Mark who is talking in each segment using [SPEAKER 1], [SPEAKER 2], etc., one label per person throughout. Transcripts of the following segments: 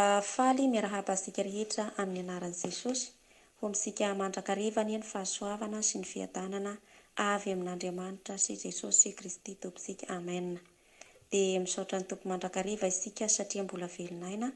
[SPEAKER 1] Mbola faly miarahaba asika rehetra amin'ny anaran'i Jesosy ho misika mandrakariva ny fahasoavana sy ny fiadanana avy amin'Andriamanitra sy Jesosy Kristy Tomposika. Amen. Dia misaotra ny tompo mandrakariva isika satria mbola velon'aina,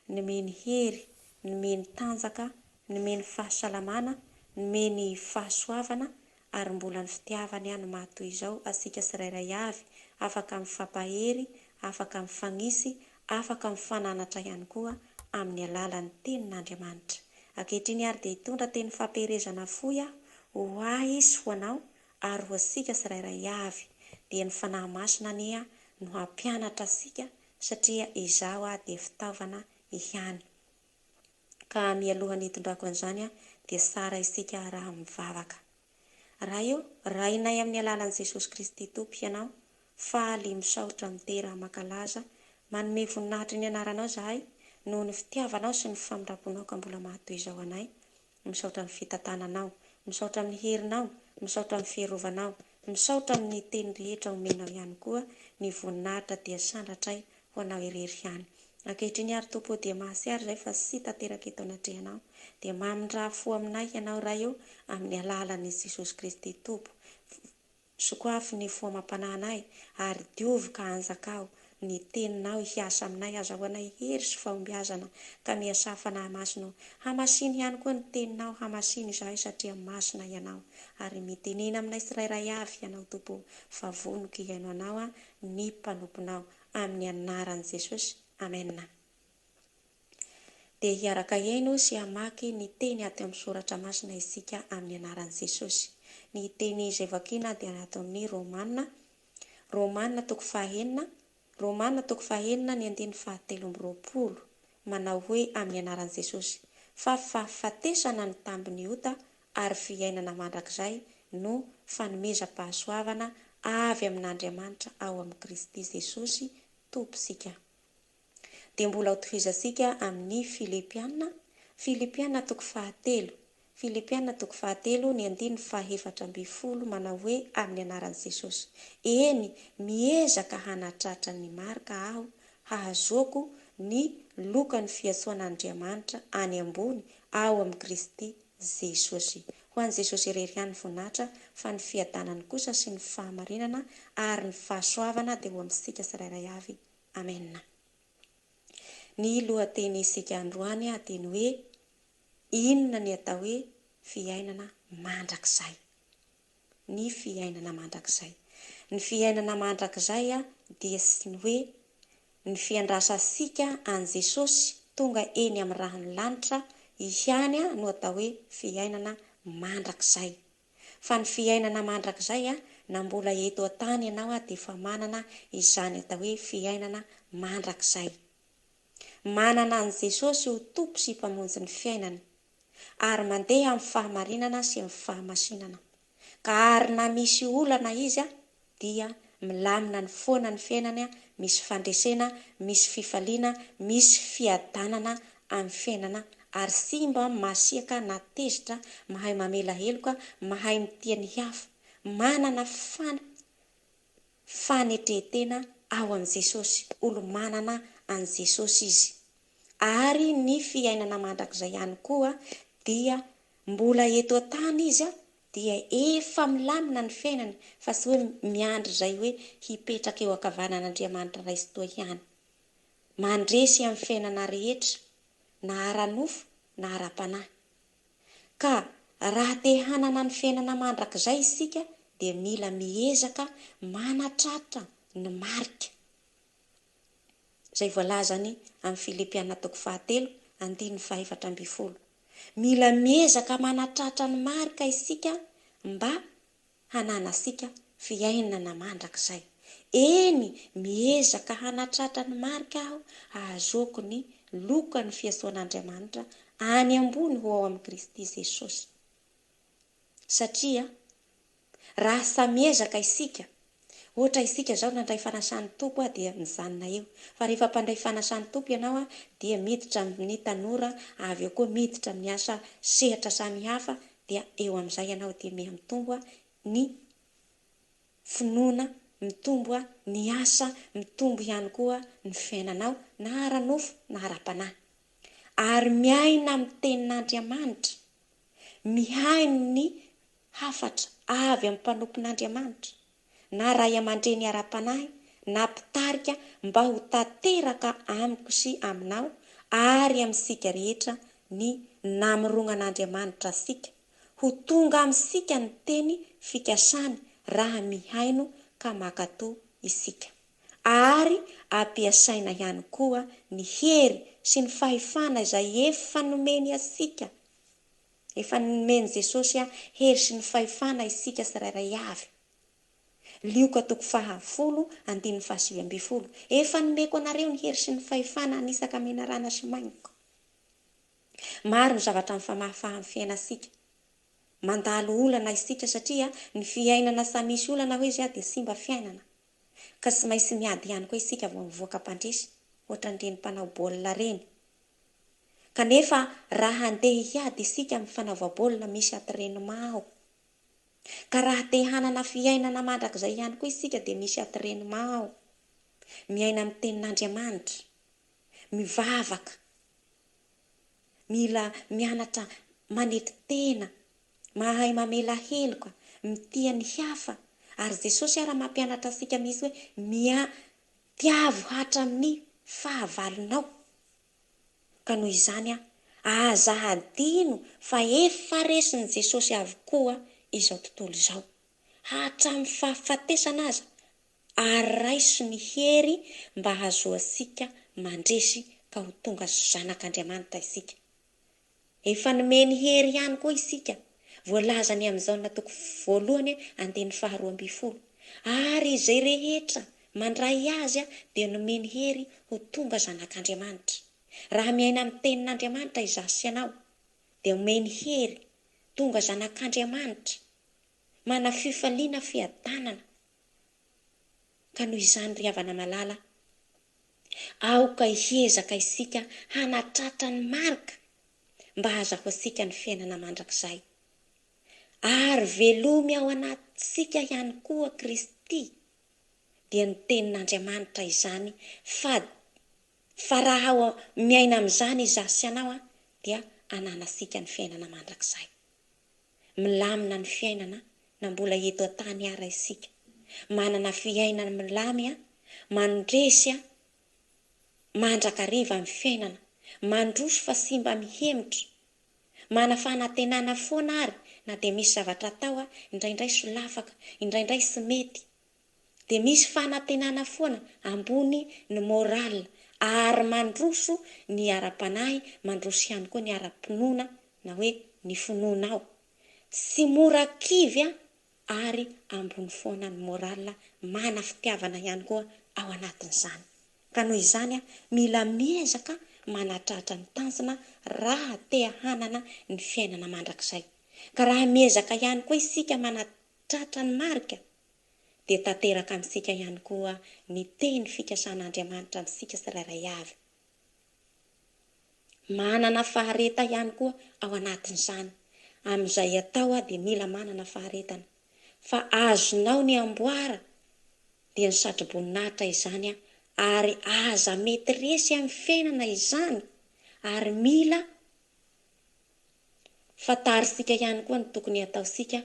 [SPEAKER 1] nomeny hery, nomeny tanjaka, nomeny fahasalamana, nomeny fahasoavana ary mbola ny fitiavany any mahatoy izao asika tsirairay avy afaka mifampahery, afaka mifanisy, afaka mifananatra ihany koa amin'ny alalan'ny tenin'Andriamanitra. Ankehitriny ary dia hitondra teny fampiherezana fohy ho ahy sy ho anao ary ho asika tsirairay avy. Dia ny fanahy masina ania no hampianatra asika satria izao dia fitaovana ihany. Ka mialohan'ny hitondrako an'izany dia tsara isika raha mivavaka. Rainay amin'ny alalan'i Jesosy Kristy Tompo ianao, faly misaotra mitera makalaza, manome voninahitra ny anaranao zahay noho ny fitiavanao sy ny famindraponao ka mbola mahatoy izao anay. Misaotra amin'ny fitantananao, misaotra amin'ny herinao, misaotra amin'ny fiarovanao, misaotra amin'ny teny rehetra omenao ihany koa, ny voninahitra dia sandratray ho anao irery ihany. Ankehitriny ary Tompo dia mahasiary izay fa sy tanteraka eto anatrehanao, dia mamindra fo aminay ianao ray eo amin'ny alalan'i Jesosy Kristy Tompo. Sokoafy ny foamam-pananay ary diovy ka anjakao ny teninao hiasa aminay, azahoanay hery sy fahombiazana ka miasa fanahy masina hamasiny ihany koa ny teninao, hamasiny izahay satria masina ianao ary mitenena aminay tsirairay avy ianao Tompo fa vonoka iaino anao ny mpanomponao amin'ny anaran'i Jesosy. Amen. Dia hiaraka iaino sy hamaky ny teny ato amin'ny soratra masina isika amin'ny anaran'i Jesosy. Ny teny izay vakiana dia ato amin'ny Romanina toko fahaenina, Romanina toko fahaenina ny andiny fahatelo amby roapolo, manao hoe amin'ny anaran'i Jesosy: fa fahafatesana ny tambiny ota ary fiainana mandrakizay no fanomezam-pahasoavana avy amin'Andriamanitra ao amin'ny Kristy Jesosy Tomposika. Dia mbola hotohizantsika amin'ny Filipianina toko fahatelo, Filipianina toko fahatelo ny andiny fahaefatra amby folo, manao hoe amin'ny anaran'i Jesosy: eny, miezaka hanatratra ny marika aho, hahazoko ny loka ny fiantsoan'Andriamanitra any ambony ao amin'ny Kristy Jesosy. Ho an'i Jesosy irery ihany voninahitra, fa ny fiadanany kosa sy ny fahamarinana ary ny fahasoavana dia ho amintsika tsirairay avy. Amen. Ny lohateny isika androany teny hoe: inona ny atao hoe fiainana mandrakizay? Ny fiainana mandrakizay. Ny fiainana mandrakizay dia sy ny hoe ny fiandrasasika an' Jesosy tonga eny amin'ny rahan'ny lanitra ihany no atao hoe fiainana mandrakizay. Fa ny fiainana mandrakizay na mbola eto an-tany ianao dia efa manana izany atao hoe fiainana mandrakizay. Manana an' Jesosy ho tompo sy mpamonjy ny fiainany ary mandeha amin'ny fahamarinana sy amin'ny fahamasinana. Ka ary na misy olana izy dia milamina ny foana ny fiainany, misy fandresena, misy fifaliana, misy fiadanana amin'ny fiainana ary sy mba masiaka na tezitra, mahay mamela heloka, mahay mitia ny hafa, manana fanetretena ao amin'ny Jesosy. Olo manana an' Jesosy izy. Ary ny fiainana mandrakizay ihany koa dia mbola eto an-tany izy dia efa milamina ny fiainany, fa tsy hoe miandry izay hoe hipetraka eo ankavanan'Andriamanitra raisintoa ihany. Mandresy amin'ny fiainana rehetra, na ara-nofo na ara-panahy. Ka raha te hanana ny fiainana mandrakizay isika dia mila miezaka manatratra ny marika. Izay voalazany amin'ny Filipianina toko fahatelo andiny fahaefatra amby folo. Mila miezaka manatratra ny marika isika mba hananasika fiainana mandrakizay. Eny, miezaka hanatratra ny marika aho, ahazoko ny loka ny fiantsoan'Andriamanitra any ambony ho ao amin'ny Kristy Jesosy. Satria raha samiezaka isika, ohatra isika zao nandray fanasan'ny tompo dia mijanona eo, fa rehefa mpandray fanasan'ny tompo ianao dia miditra amin'ny tanora, avy eo koa miditra amin'ny asa sehatra samihafa, dia eo amin'izay ianao dia mitombo ny finoana, mitombo ny asa, mitombo ihany koa ny fiainanao na ara-nofo na ara-panahy. ary miaina amin'ny tenin'Andriamanitra, mihaino ny hafatra avy amin'ny mpanompon'Andriamanitra, na ray aman-dreny ara-panahy na mpitarika, mba ho tanteraka amiko sy aminao ary amintsika rehetra ny namoronan'Andriamanitra sika, ho tonga amintsika ny teny fikasany raha mihaino ka makatò isika, ary ampiasaina ihany koa ny hery sy ny fahefana izay efa nomeny asika, efa nomeny Jesosy hery sy ny fahefana isika tsirairay avy. Lioka 10:7-10. Efa nomeko anareo ny hery sy ny fahefana anisaka menarana sy mainiko. Maro ny zavatra mifamahafaha amin'ny fiainasika. Mandalo olana isika satria ny fiainana sa misy olana hoe izy dia simba fiainana. Ka tsy maintsy miady ihany koa isika vao mivoaka mpandresy, ohatra ny mpanao baolina reny. Kanefa raha handeha hiady isika amin'ny fanaova baolina misy entraînement ao. Ka raha te hanana fiainana mandrakizay ihany koa isika dia misy entraînement ao. Miaina amin'ny tenin'Andriamanitra, mivavaka, mila mianatra manety tena, mahay mamela heloka, mitia ny hafa. Ary Jesosy raha mampianatra asika misy hoe tiavo hatramin'ny fahavalonao. Ka noho izany aza adino fa efa resin'i Jesosy avokoa izao tontolo izao. Hatramin'ny fahafatesana aza ary raiso ny hery mba hahazoantsika mandresy ka ho tonga zanak'Andriamanitra isika. Efa nomeny hery ihany koa isika. Voalaza ny amin'izao natoko voalohany 2:12. Ary izay rehetra mandray azy dia nomeny hery ho tonga zanak'Andriamanitra. Raha miaina amin'ny tenin'Andriamanitra izasy ianao dia omeny hery tonga zanak'Andriamanitra, mana fifaliana fiadanana. Ka noho izany ry havana malala, aoka hiezaka isika hanatratra ny marika mba hahazahoantsika ny fiainana mandrakizay. Ary velomy ao anatsika ihany koa Kristy dia ny tenin'Andriamanitra izany. Fa raha miaina amin'izany izasy ianao dia ananasika ny fiainana mandrakizay. Milamina ny fiainana na mbola eto an-tany ara isika. Manana fiainana milamy, mandresy, mandrakariva amin'ny fiainana, mandroso fa simba mihemotra, mana fanantenana foana ary na dia misy zavatra atao indraindray solafaka, indraindray sy mety, dia misy fanantenana foana ambony ny moral, ary mandroso ny ara-panahy, mandroso ihany koa ny ara-pinoana na hoe ny finoana ao. Tsy mora kivy ary ambony foana ny moral, mana fitiavana ihany koa ao anatin'izany. Ka noho izany mila miezaka manatratra ny tanjona raha te hanana ny fiainana mandrakizay. Ka raha miezaka ihany koa isika manatratra ny marika dia tanteraka amintsika ihany koa ny teny fikasan'Andriamanitra amintsika tsirairay avy. Manana fahareta ihany koa ao anatin'izany. Amin'izay atao dia mila manana faharetana. Fa azonao ny amboara dia ny satroboninahitra izany ary aza mety resy amin'ny fiainana izany. Ary mila fatarisika ihany koa ny tokony ataosika,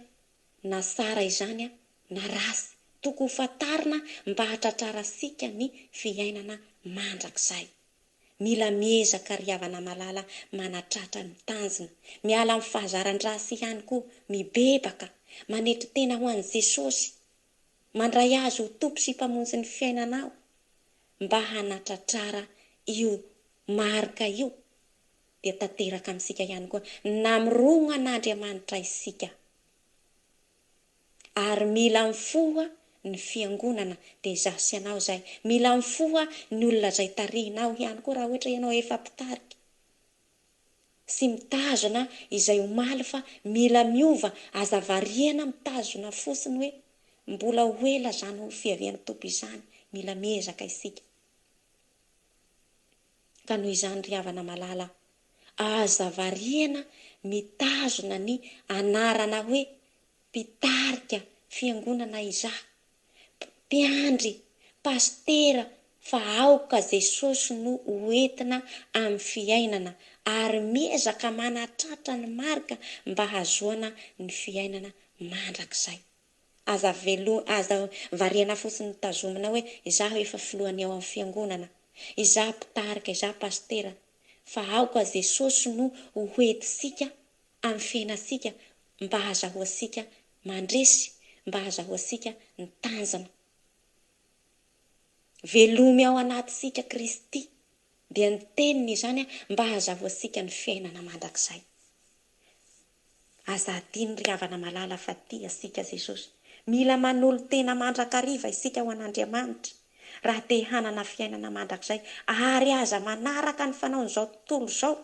[SPEAKER 1] na tsara izany na rasy. Tokony fatarina mba hatratrarasika ny fiainana mandrakizay. Mila miezaka ry havana malala manatratra ny tanjona, miala amin'ny fahazaran-drasy ihany koa, mibebaka, manetry tena ho an'i Jesosy, mandray azy ho tompo sy mpamonjy ny fiainanao, mba hanatratrara io marika io. Dia tanteraka amintsika ihany koa namoronga an'Andriamanitra isika. Ary mila mifoha ny fiangonana dia zasy ianao izay. Mila mifoha ny olona izay tarihinao ihany koa raha ohatra ianao efa mpitarika. Sy mitazona izay omaly fa mila miova, aza variana mitazona fotsiny hoe mbola ho ela izany ho fiavian'ny tompo izany. Mila miezaka isika. Ka noho izany ry havana malala, aza variana mitazona ny anarana hoe mpitarika fiangonana izaho, mpiandry, pastera, fa aoka Jesosy no hoentina amin'ny fiainana ary miezaka manatratra ny marika mba hahazoana ny fiainana mandrakizay. Aza variana fotsiny tazomina hoe izaho efa filohany ao amin'ny fiangonana, izaho mpitarika, izaho pastera, fa aoka Jesosy no hoentisika amin'ny fiainantsika mba hahazahoantsika mandresy, mba hahazahoantsika ny tanjana. Velomy ao anatintsika Kristy dia ny teniny izany mba hahazahoantsika ny fiainana mandrakizay. Aza adiny ry havana malala fa tia asika Jesosy. Mila manolo tena mandrakariva isika ho an'Andriamanitra raha te hanana fiainana mandrakizay, ary aza manaraka ny fanaon'izao tontolo izao,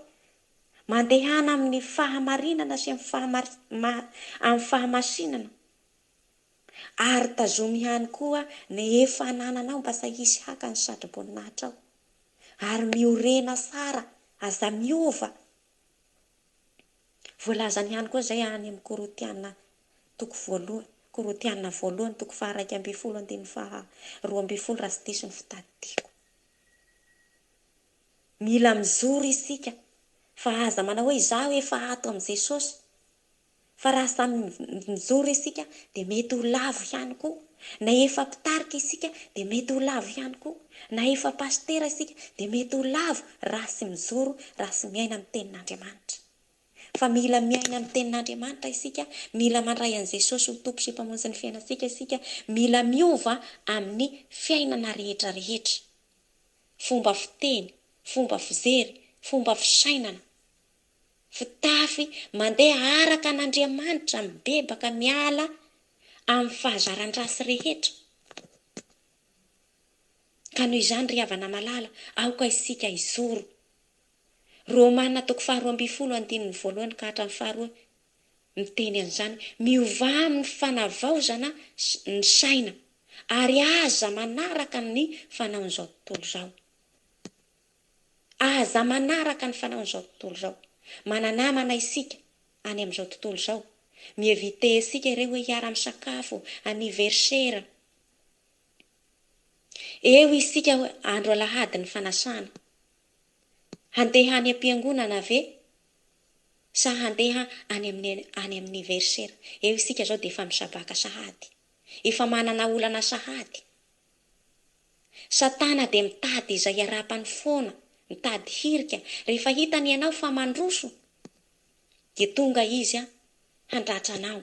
[SPEAKER 1] mandehana amin'ny fahamarinana sy amin'ny fahamasinana, ary tazomy ihany koa ny efa anananao mba sa hisy haka ny sadrim-boninahitra ao, ary miorena tsara, aza miova. Voalazany ihany koa izay any amin'ny Korotiana toko voalohany, Korotiana voalohany toko 2:12 raha tsy diso ny fitadidiako. Mila mizory isika, fa aza manao hoe izaho efa ato amin'ny Jesosy, fa raha samy mizory isika dia mety ho lavo ihany koa. Na efa mpitarika isika dia mety ho lavo ihany koa. Na efa pastera isika dia mety ho lavo raha sy mijoro, raha sy miaina amin'ny tenin'Andriamanitra. Fa mila miaina amin'ny tenin'Andriamanitra isika, mila mandray an'i Jesosy ho tompo sy mpamonjy ny fiainantsika isika, mila miova amin'ny fiainana rehetra rehetra. Fomba fiteny, fomba fijery, fomba fisainana, fitafy mandeha araka an'Andriamanitra, mibebaka miala amin'ny fahazaran-drasy rehetra. Ka noho izany ry havana malala, aoka isika izoro. Romana toko 12:1 ka hatramin'ny 2 miteny an'izany, miova amin'ny fanavaozana ny saina, ary aza manaraka ny fanaon'izao tontolo izao. Aza manaraka ny fanaon'izao tontolo izao. Mananamana isika any amin'izao tontolo izao. Mievite isika ireo hoe hiara-misakafo, aniversera. Eo isika andro alahady ny fanasana. Handeha any am-piangonana ve? Sa handeha any amin'ny aniversera? Eo isika zao dia efa misabaka sahady. Efa manana olana sahady. Satana dia mitady izay iarapany foana, mitady hirika. Rehefa hitany ianao fa mandroso, dia tonga izy handratra anao.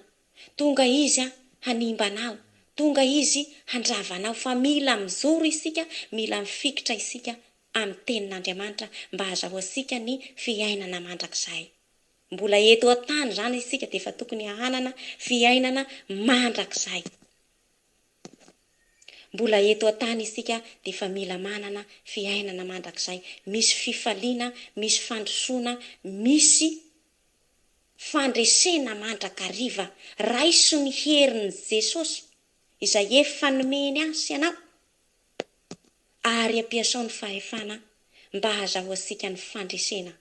[SPEAKER 1] Tonga izy hanimba anao. Tonga izy handravanao. Fa mila mizoro isika, mila mifikitra isika amin'ny tenin'Andriamanitra mba hahazahoantsika ny fiainana mandrakizay. Mbola eto an-tany izany isika dia efa tokony hanana fiainana mandrakizay. Mbola eto an-tany isika dia efa mila manana fiainana mandrakizay. Misy fifaliana, misy fandrosoana, misy fandresena mandrakariva. Raiso ny herin'i Jesosy izay efa nomeny azy ianao, ary ampiasao ny fahefana mba hahazahoantsika ny fandresena.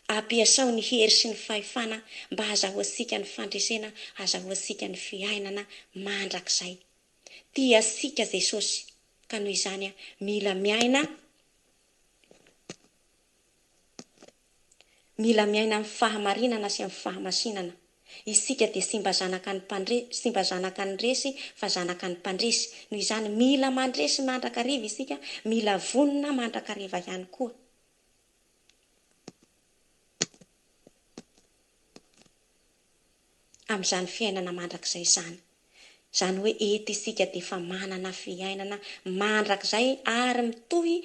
[SPEAKER 1] Ampiasao ny hery sy ny fahefana mba hahazahoantsika ny fandresena, hahazahoantsika ny fiainana mandrakizay. Tia sika Jesosy, ka noho izany mila miaina amin'ny fahamarinana sy amin'ny fahamasinana. Isika dia simba zanaka ny resy fa zanaka ny mpandresy. Noho izany mila mandresy mandrakariva isika, mila vonona mandrakariva ihany koa. Amin'izany fiainana mandrakizay izany. Izany hoe eto isika dia efa manana fiainana mandrakizay, ary mitohy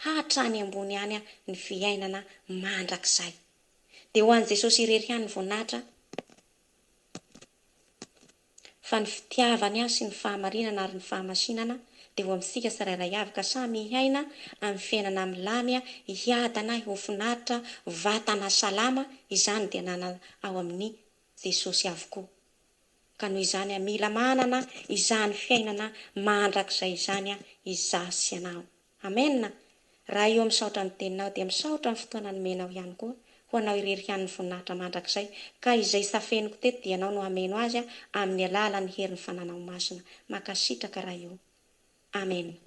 [SPEAKER 1] hatrany ambony any ny fiainana mandrakizay. Dia ho an'i Jesosy irery ihany ny voninahitra, fa ny fitiavany sy ny fahamarinana ary ny fahamasinana dia ho amintsika tsirairay avy, ka samy hiaina amin'ny fiainana milamy, hiadana, ho finaritra, vatana salama. Izany dia nana ao amin'ny Jesosy avokoa. Ka noho izany mila manana izany fiainana mandrakizay izany izaho sy ianao. Amen. Raha eo misaotra amin'ny teninao dia misaotra amin'ny fotoana nomenao ihany koa ho anao irery ihany ny voninahitra mandrakizay. Ka izay safeniko teto dia ianao no hameno azy amin'ny alalan'ny herin'ny fananao masina. Mankasitraka raha eo. Amen.